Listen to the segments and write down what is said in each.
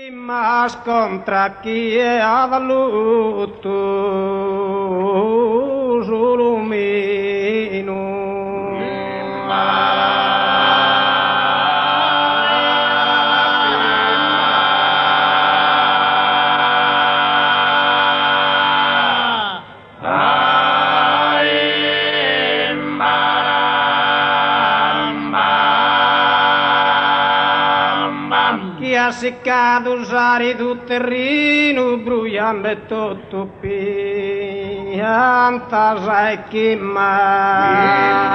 Mas contra chi è avalluto sulumino. Seccado usare tu terreno, bruiando e tutto pianta, sai che mai.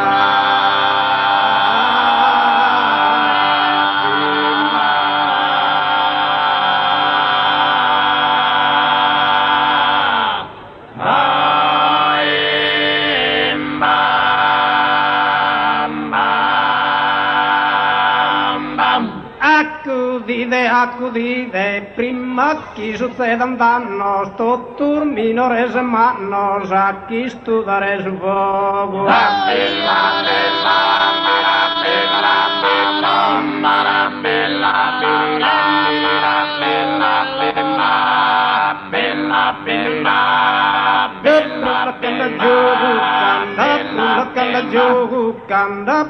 Accudite, prima che succeda un danno, sto turmino rese manno, sa chi studare su fuoco.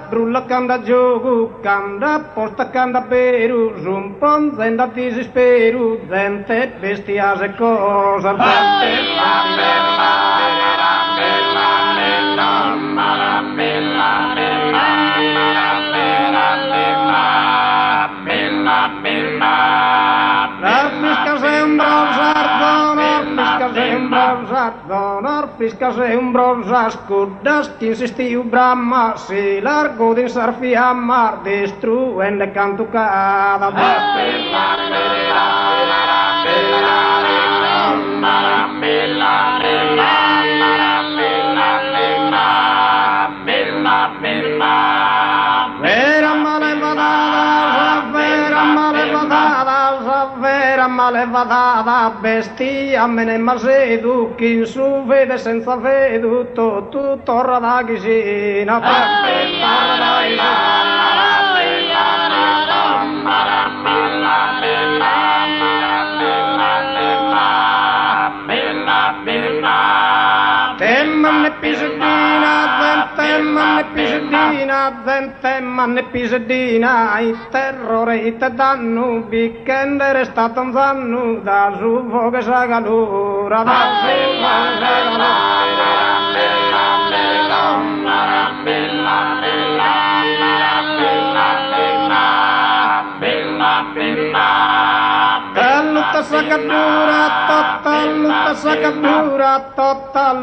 Brulla canda gioco, canda posta canda beru, zumpon zenda disesperu, zente bestiase cosa. Pisca se un bronza scudas che insistiu Brahma si largo di sarfiamma distruende cantucada. Malevadada bestia me ne masedu chi in su vede senza vedu tu torra da ghisina temmanne pisedina, il terrore te danno, biccende è stato un zanno, da su voga sagalura,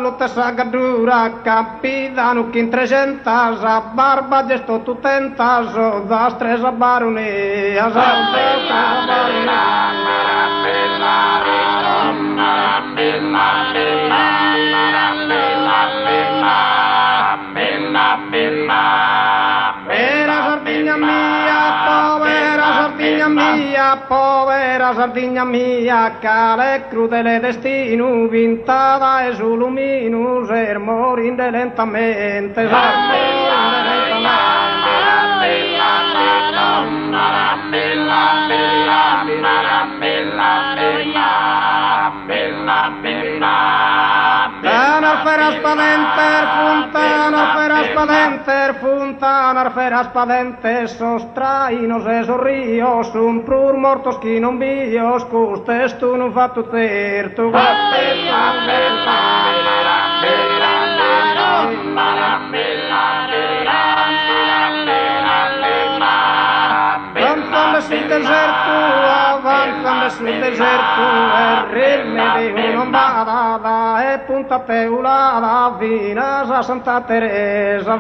tutta sagadura, capitano che in 300 barba gesto tu tentaso, da stresa barone, povera Sardegna mia, cale crudele destino, vintata e su lumino, ser morinde lentamente, Feras spaventer, sostraino se sorrio, sun prur mortos chi non bios, custes tu non fatto certo. Avanzando sul deserto, e rimedi non vada, e punta teulada, vina a Santa Teresa,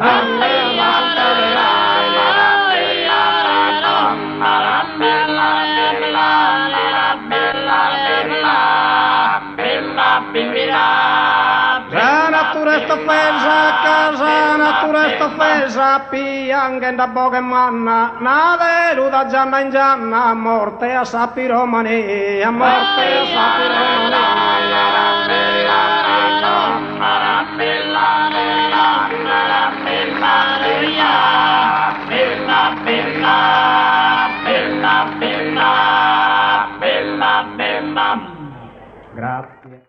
natura sta offesa, piangen da boga manna, nave luda gianna in gianna, morte a sapi romani, a morte a sapi romani. Grazie.